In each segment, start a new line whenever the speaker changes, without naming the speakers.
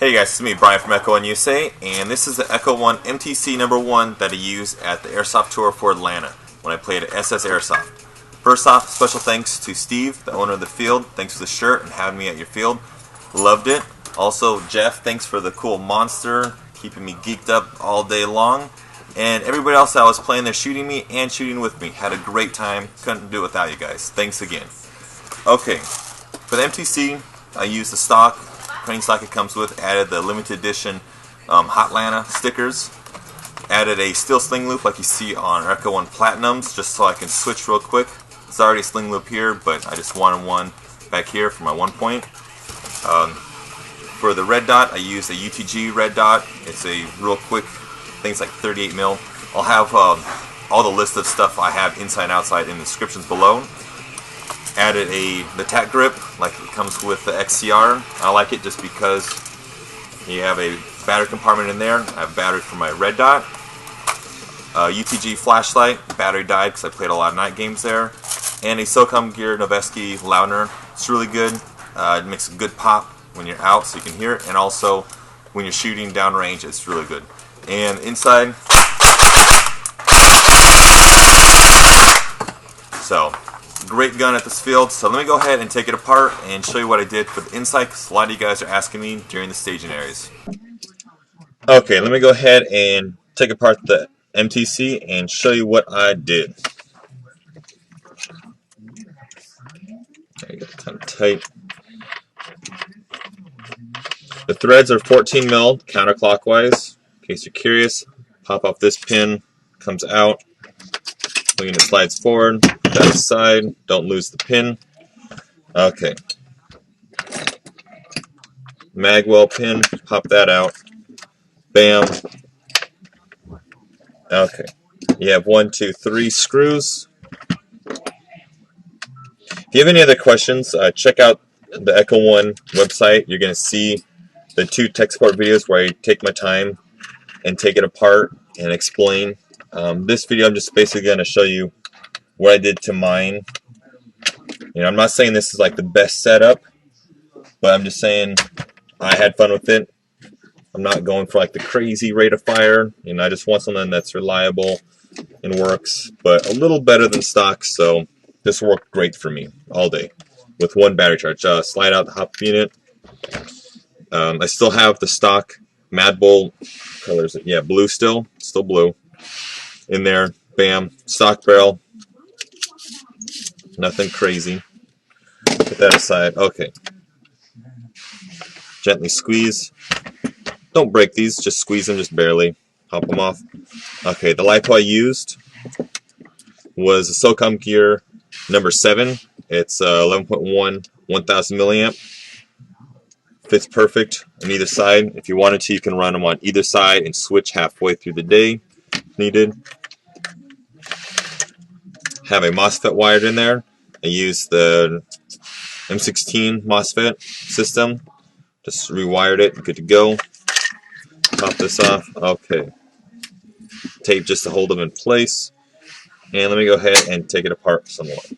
Hey guys, it's me, Brian from Echo1 USA, and this is the Echo1 MTC1 that I used at the Airsoft Tour for Atlanta when I played at SS Airsoft. First off, special thanks to Steve, the owner of the field. Thanks for the shirt and having me at your field. Loved it. Also, Jeff, thanks for the cool monster, keeping me geeked up all day long. And everybody else that was playing there shooting me and shooting with me. Had a great time. Couldn't do it without you guys. Thanks again. Okay, for the MTC, I used the stock. Training stock it comes with, added the limited edition Hotlanta stickers, added a steel sling loop like you see on our Echo1 Platinums, just so I can switch real quick. It's already a sling loop here, but I just wanted one back here for my 1 point. For the red dot, I used a UTG red dot. It's a real quick, things like 38 mil. I'll have all the list of stuff I have inside and outside in the descriptions below. Added the tack grip like it comes with the XCR. I like it just because you have a battery compartment in there. I have battery for my red dot. UTG flashlight. Battery died because I played a lot of night games there. And a Socom gear Noveske Loudener. It's really good. It makes a good pop when you're out so you can hear it. And also when you're shooting downrange, it's really good. And inside, so great gun at this field. So let me go ahead and take it apart and show you what I did for the inside, because a lot of you guys are asking me during the staging areas. Okay, let me go ahead and take apart the MTC and show you what I did. There you go, kind of tight. The threads are 14 mil counterclockwise. In case you're curious, pop off this pin, comes out. When it slides forward, that side, don't lose the pin. Okay. MadBull pin, pop that out. Bam. Okay. You have 1, 2, 3 screws. If you have any other questions, check out the Echo1 website. You're going to see the 2 tech support videos where I take my time and take it apart and explain. This video I'm just basically going to show you what I did to mine. You know, I'm not saying this is like the best setup, but I'm just saying I had fun with it. I'm not going for like the crazy rate of fire. You know, I just want something that's reliable and works, but a little better than stock. So this worked great for me all day with 1 battery charge. Slide out the hop unit. I still have the stock MadBull colors. Yeah, blue still blue in there. Bam, stock barrel. Nothing crazy. Put that aside. Okay. Gently squeeze. Don't break these, just squeeze them, just barely. Pop them off. Okay, the Lipo I used was a Socom gear number 7. It's 11.1, 1000 milliamp. Fits perfect on either side. If you wanted to, you can run them on either side and switch halfway through the day if needed. Have a MOSFET wired in there. I used the M16 MOSFET system. Just rewired it. Good to go. Pop this off. Okay. Tape just to hold them in place. And let me go ahead and take it apart somewhat.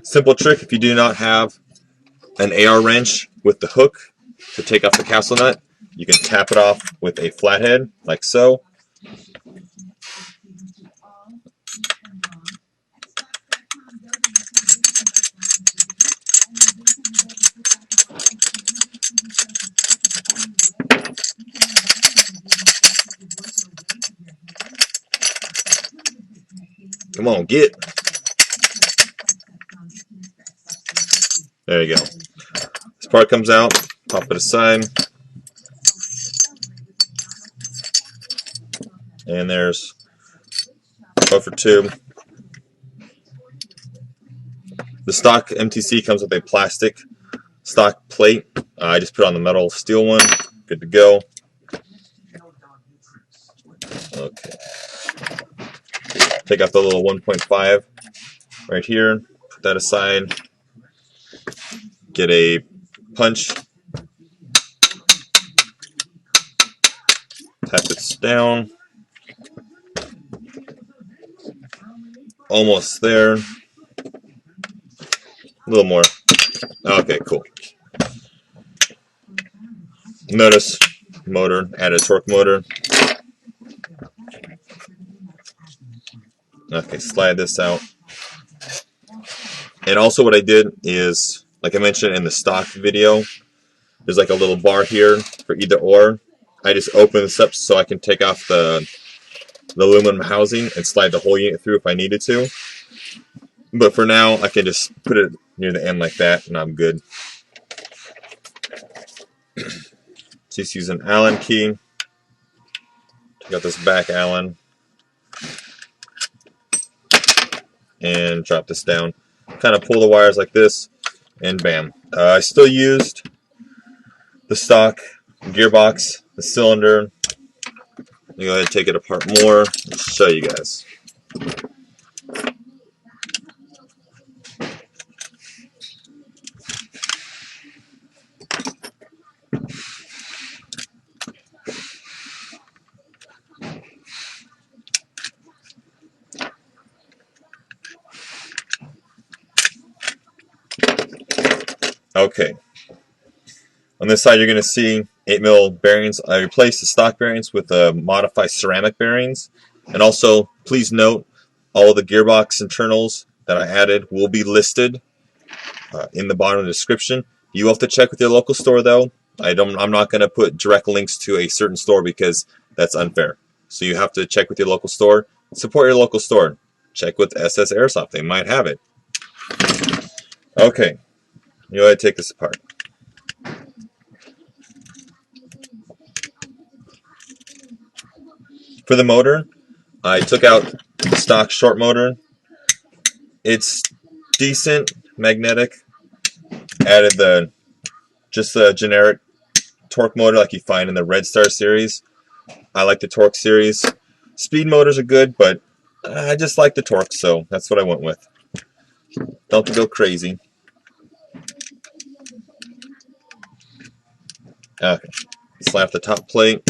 Simple trick, if you do not have an AR wrench with the hook to take off the castle nut, you can tap it off with a flathead, like so. Come on, get. There you go. This part comes out, pop it aside. And there's buffer tube. The stock MTC comes with a plastic stock plate. I just put on the metal steel one. Good to go. Okay. Take off the little 1.5 right here. Put that aside. Get a punch. Tap this down. Almost there. A little more. Okay, cool. Notice motor, add a torque motor. Okay, slide this out. And also what I did is, like I mentioned in the stock video, there's like a little bar here for either or. I just open this up so I can take off the aluminum housing and slide the whole unit through if I needed to. But for now, I can just put it near the end like that and I'm good. Just use an Allen key. Take out this back Allen. And drop this down. Kind of pull the wires like this, and bam. I still used the stock gearbox, the cylinder. I'm going to go ahead and take it apart more and show you guys. Okay. On this side, you're going to see 8mm bearings. I replaced the stock bearings with modified ceramic bearings. And also, please note, all the gearbox internals that I added will be listed in the bottom of the description. You have to check with your local store, though. I'm not going to put direct links to a certain store because that's unfair. So you have to check with your local store. Support your local store. Check with SS Airsoft. They might have it. Okay. You go ahead and take this apart. For the motor, I took out the stock short motor. It's decent, magnetic. Added just the generic torque motor like you find in the Red Star series. I like the torque series. Speed motors are good, but I just like the torque, so that's what I went with. Don't have to go crazy. Okay, slap the top plate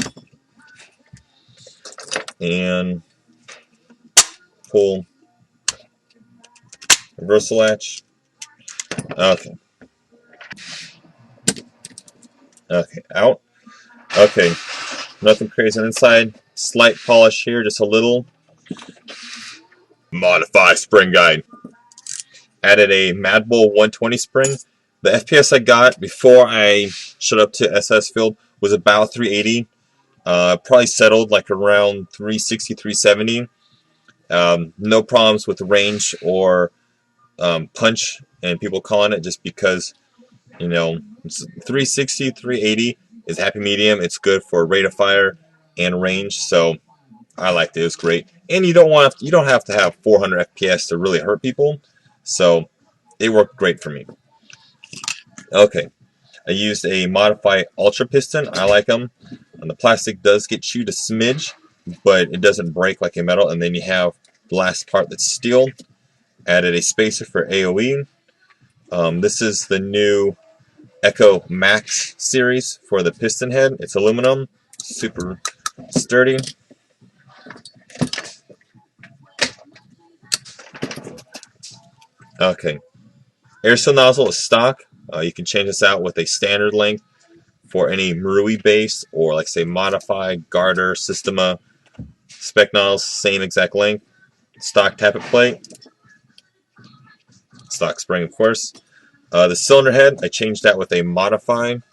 and pull reversal latch. Okay. Okay, out. Okay, nothing crazy on the inside. Slight polish here, just a little. Modify spring guide. Added a MadBull 120 spring. The FPS I got before I shut up to SS field was about 380. Probably settled like around 360, 370. No problems with range or punch, and people calling it just because, you know, 360, 380 is happy medium. It's good for rate of fire and range, so I liked it. It was great, and you don't have to have 400 FPS to really hurt people, so it worked great for me. Okay, I used a modified ultra piston. I like them. And the plastic does get chewed a smidge, but it doesn't break like a metal. And then you have the last part that's steel. Added a spacer for AOE. This is the new Echo Max series for the piston head. It's aluminum, super sturdy. Okay, air seal nozzle is stock. You can change this out with a standard length for any Marui base or, like, say, modified Garter, Systema, spec nozzles, same exact length. Stock tappet plate. Stock spring, of course. The cylinder head, I changed that with a modified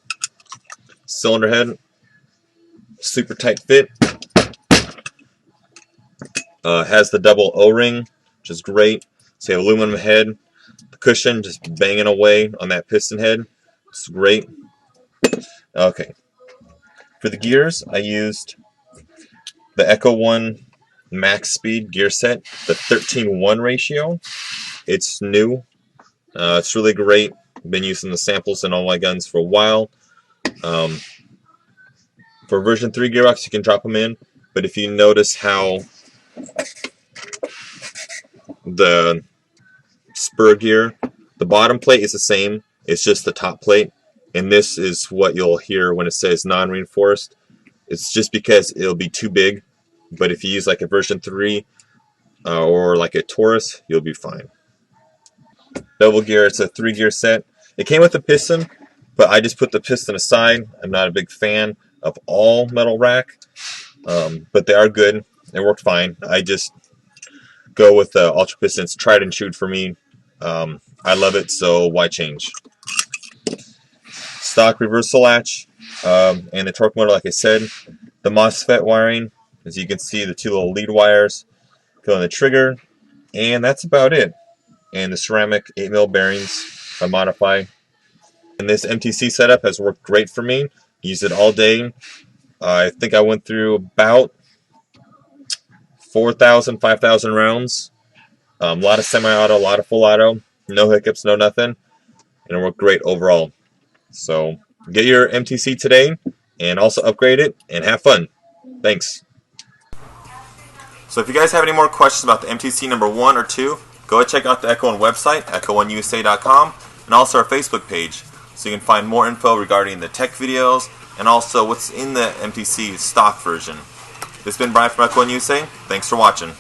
cylinder head. Super tight fit. Has the double O-ring, which is great. Say aluminum head. The cushion just banging away on that piston head. It's great. Okay. For the gears, I used the Echo1 Max Speed gear set, the 13:1 ratio. It's new. It's really great. I've been using the samples in all my guns for a while. For version 3 gearbox, you can drop them in, but if you notice how the spur gear, the bottom plate is the same, it's just the top plate, and this is what you'll hear when it says non-reinforced. It's just because it'll be too big, but if you use like a version 3 or like a Taurus, you'll be fine. double gear. It's a 3-gear set. It came with a piston, but I just put the piston aside. I'm not a big fan of all metal rack, but they are good. They worked fine. I just go with the Ultra Pistons, tried and true for me. I love it, so why change? Stock reversal latch, and the torque motor, like I said. The MOSFET wiring, as you can see, the 2 little lead wires go on the trigger, and that's about it. And the ceramic 8mm bearings I modify. And this MTC setup has worked great for me. Used it all day. I think I went through about 4,000, 5,000 rounds. A lot of semi-auto, a lot of full auto. No hiccups, no nothing. And it worked great overall. So get your MTC today and also upgrade it and have fun. Thanks. So if you guys have any more questions about the MTC number 1 or 2, go ahead and check out the Echo1 website, Echo1USA.com, and also our Facebook page, so you can find more info regarding the tech videos and also what's in the MTC stock version. This has been Brian from Echo1 USA. Thanks for watching.